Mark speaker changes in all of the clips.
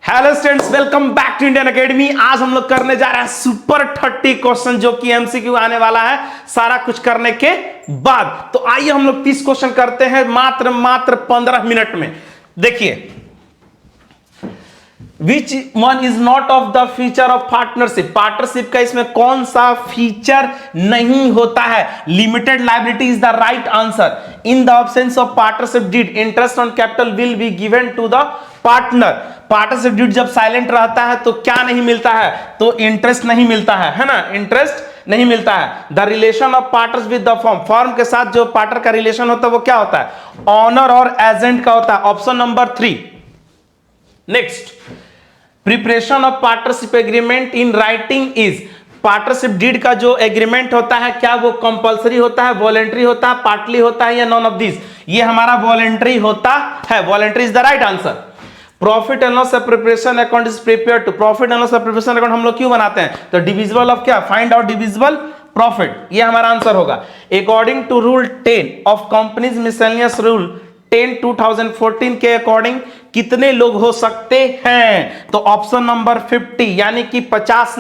Speaker 1: Hello students, welcome back to Indian academy. आज हम लोग करने जा रहे हैं सुपर 30 क्वेश्चन जो कि एमसीक्यू आने वाला है सारा कुछ करने के बाद। तो आइए हम लोग 30 क्वेश्चन करते हैं मात्र 15 मिनट में। देखिए, which one is not of the feature of partnership. Partnership का इसमें कौन सा फीचर नहीं होता है? Limited liability is the right answer. In the absence of partnership deed interest on capital will be given to the partner. Partnership deed जब silent रहता है तो क्या नहीं मिलता है? तो इंटरेस्ट नहीं मिलता है ना, इंटरेस्ट नहीं मिलता है। The relation of partners with the firm, firm के साथ जो पार्टनर का रिलेशन होता है वो क्या होता है? ऑनर और एजेंट का होता है। Option number 3। Next, preparation of partnership agreement in writing is. Partnership deed का जो एग्रीमेंट होता है क्या वो कंपलसरी होता है, वॉलेंट्री होता है, पार्टली होता है या नॉन ऑफ दिस? ये हमारा वॉलेंट्री होता है। Voluntary is the right answer. Profit and loss preparation account is prepared to. Profit and loss preparation account हम लोग क्यों बनाते हैं? तो डिविजिबल ऑफ क्या? फाइंड आउट डिविजिबल प्रॉफिट, ये हमारा आंसर होगा। According to rule 10 of companies miscellaneous rule 10 2014 के अकॉर्डिंग कितने लोग हो सकते हैं? तो ऑप्शन नंबर 50 यानी कि 50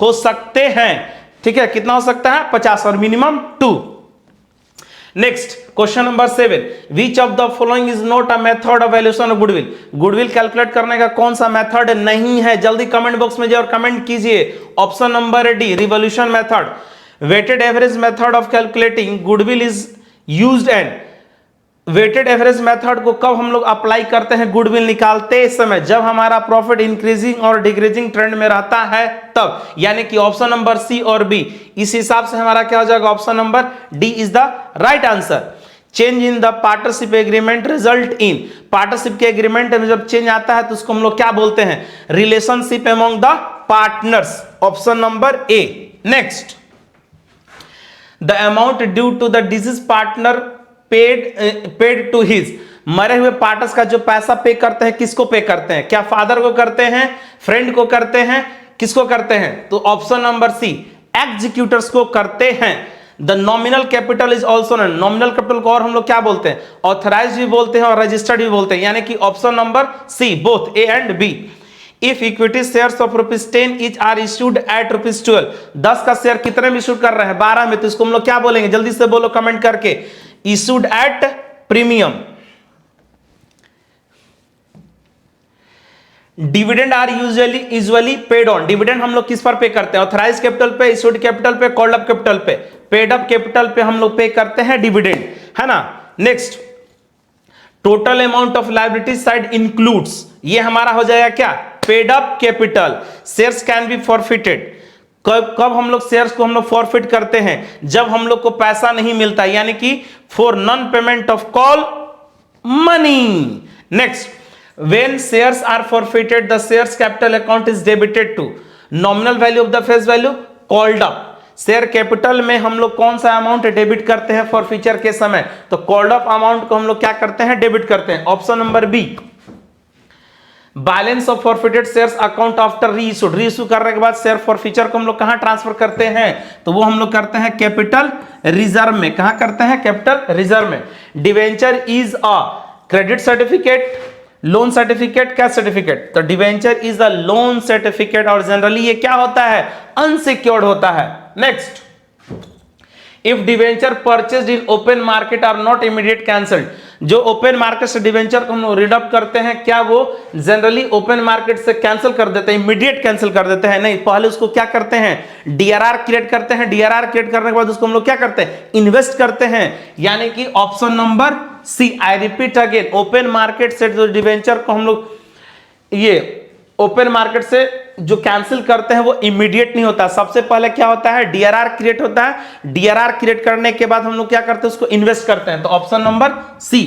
Speaker 1: हो सकते हैं। ठीक है, कितना हो सकता है? 50 और minimum 2। Next, question number 7। Which of the following is not a method of valuation of goodwill. Goodwill calculate करने का कौन सा मेथड नहीं है? जल्दी कमेंट बॉक्स में जाइए और कमेंट कीजिए। Option number D, revolution method. Weighted average method of calculating goodwill is used and. Weighted average method को कब हम लोग अप्लाई करते हैं गुडविल निकालते समय? जब हमारा प्रॉफिट इंक्रीजिंग और डिक्रीजिंग ट्रेंड में रहता है तब। यानी कि ऑप्शन नंबर सी और बी। इस हिसाब से हमारा क्या हो जाएगा? Option number D is the right answer. Change in the partnership agreement result in. Partnership के एग्रीमेंट में जब चेंज आता है तो उसको हम लोग क्या बोलते हैं? Relationship among the partners. Option number A. Next, the amount due to the deceased partner paid to his. मरे हुए पार्टनर्स का जो पैसा पे करते हैं किसको पे करते हैं? क्या फादर को करते हैं, फ्रेंड को करते हैं, किसको करते हैं? तो ऑप्शन नंबर सी, एग्जीक्यूटर्स को करते हैं। The nominal capital is also known. Nominal capital को और हम लोग क्या बोलते हैं? ऑथराइज्ड भी बोलते हैं और रजिस्टर्ड भी बोलते हैं। यानी कि option number C, both A and B. If equity shares of ₹10 each are issued at ₹12। 10 का शेयर कितने में इश्यूड कर रहे हैं? 12 में। तो इसको हम लोग क्या बोलेंगे? जल्दी से बोलो कमेंट करके। Issued at premium. Dividend are usually paid on. Dividend हम लोग किस पर पे करते हैं? ऑथराइज कैपिटल पे, इश्यूड कैपिटल पे, कॉल्ड अप कैपिटल पे। पेड अप कैपिटल पे हम लोग पे करते हैं डिविडेंड, है ना। Next, total amount of liability side includes. ये हमारा हो जाएगा क्या? Paid up capital. Shares can be forfeited. कब हम लोग शेयर्स को हम लोग फॉरफिट करते हैं? जब हम लोग को पैसा नहीं मिलता, यानी कि for non payment of call money. Next, when shares are forfeited the shares capital account is debited to nominal value of the face value called up. Share capital में हम लोग कौन सा अमाउंट डेबिट करते हैं फॉरफीचर के समय? तो कॉल्ड अप अमाउंट को हम लोग क्या करते हैं? डेबिट करते हैं। Option number B. Balance of forfeited shares account after reissued. Reissue करने के बाद शेयर फॉरफीचर को हम लोग कहां ट्रांसफर करते हैं? तो वो हम लोग करते हैं कैपिटल रिजर्व में। कहां करते हैं? कैपिटल रिजर्व में। Debenture is a credit certificate, loan certificate, cash certificate? तो debenture is a loan certificate और जनरली ये क्या होता है? अनसिक्योर्ड होता है। Next, if debenture purchased in open market are not immediate cancelled. जो ओपन मार्केट से डिवेंचर को हम लोग रिडअप करते हैं क्या वो जनरली ओपन मार्केट से कैंसिल कर देते हैं? इमीडिएट कैंसिल कर देते हैं? नहीं, पहले उसको क्या करते हैं? डीआरआर क्रिएट करते हैं। डीआरआर क्रिएट करने के बाद उसको हम लोग क्या करते हैं? इन्वेस्ट करते हैं। यानी कि option number C. I repeat again, open market से जो डिवेंचर को हम लोग ये ओपन मार्केट से जो कैंसिल करते हैं वो इमीडिएट नहीं होता। सबसे पहले क्या होता है? डीआरआर क्रिएट होता है। डीआरआर क्रिएट करने के बाद हम लोग क्या करते हैं? उसको इन्वेस्ट करते हैं। तो option number C.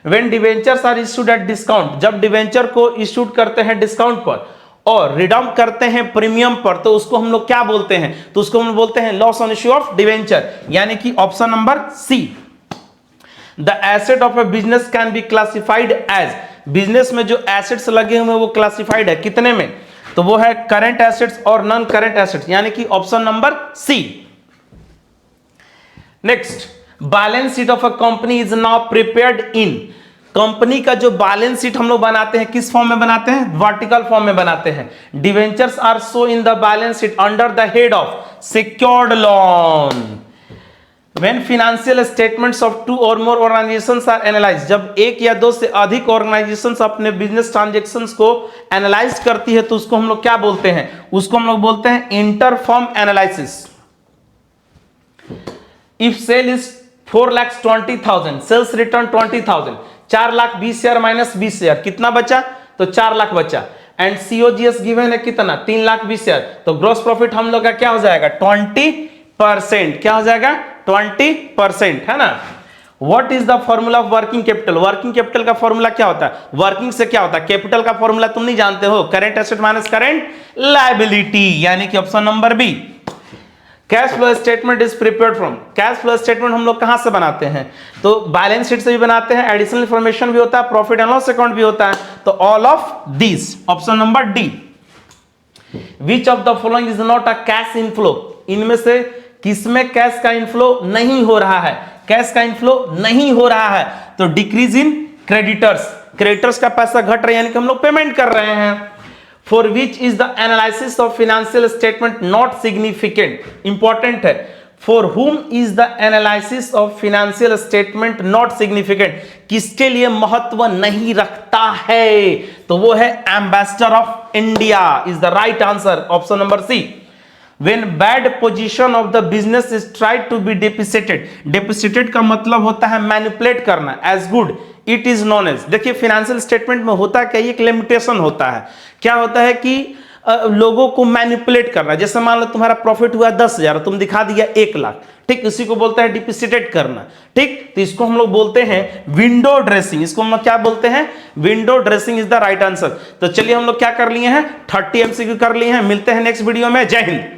Speaker 1: When debentures are issued at discount. जब डिवेंचर को इश्यूड करते हैं डिस्काउंट पर और रिडीम करते हैं प्रीमियम पर तो उसको हम लोग क्या बोलते हैं? तो उसको हम बोलते हैं loss on issue of debenture. यानी कि option number C. The asset of a business can be classified as. Business में जो एसेट्स लगे हुए हैं वो क्लासिफाइड है कितने में? तो वो है करंट एसेट्स और नॉन करंट एसेट्स। यानी कि option number C. Next, balance sheet of a company is now prepared in. Company का जो बैलेंस शीट हम लोग बनाते हैं किस फॉर्म में बनाते हैं, वर्टिकल फॉर्म में बनाते हैं। Debentures are show in the balance sheet under the head of secured loan. When financial statements of two or more organizations are analyzed, जब एक या दो से अधिक ऑर्गेनाइजेशंस अपने बिजनेस ट्रांजैक्शंस को एनालाइज करती है तो उसको हम लोग क्या बोलते हैं, उसको हम लोग बोलते हैं interfirm analysis. If sale is 4,20,000, sales return 20,000, 4,20,000 minus 20,000 कितना बचा, तो 4 लाख बचा। एंड सीओजीएस गिवन है कितना, 3,20,000, तो ग्रॉस प्रॉफिट हम लोग का क्या हो जाएगा 20%, क्या हो जाएगा 20%, है ना। What is the formula of working capital, working capital का फॉर्मूला क्या होता है, वर्किंग से क्या होता है, कैपिटल का फॉर्मूला तुम नहीं जानते हो, current asset minus current liability, यानी कि option number B. Cash flow statement is prepared from, cash flow statement हम लोग कहां से बनाते हैं, तो बैलेंस शीट से भी बनाते हैं, एडिशनल इंफॉर्मेशन भी होता है, प्रॉफिट एंड लॉस अकाउंट भी होता है, तो all of this, option number D. Which of the following is not a cash inflow, इनमें से किसमें कैश का इनफ्लो नहीं हो रहा है, कैश का इनफ्लो नहीं हो रहा है, तो डिक्रीज इन क्रेडिटर्स, क्रेडिटर्स का पैसा घट रहा है यानी कि हम लोग पेमेंट कर रहे हैं। For which is the analysis of financial statement not significant, important है, for whom is the analysis of financial statement not significant, किसके लिए महत्व नहीं रखता है, तो वो है ambassador of India is the right answer, option number C. When bad position of the business is tried to be depreciated, depreciated का मतलब होता है मैनिपुलेट करना, as good it is known as। देखिए फाइनेंशियल स्टेटमेंट में होता क्या, एक लिमिटेशन होता है, क्या होता है कि लोगों को मैनिपुलेट करना, जैसे मान लो तुम्हारा प्रॉफिट हुआ 10,000 तुम दिखा दिया 1 लाख, ठीक, इसी को बोलते हैं डिप्रिसिएट करना, ठीक, तो इसको हम लोग बोलते हैं विंडो ड्रेसिंग, इसको हम लोग क्या बोलते हैं, window dressing is the right answer. तो चलिए हम लोग क्या कर लिए हैं 30 MCQ कर लिए हैं, मिलते हैं नेक्स्ट वीडियो में, जय हिंद।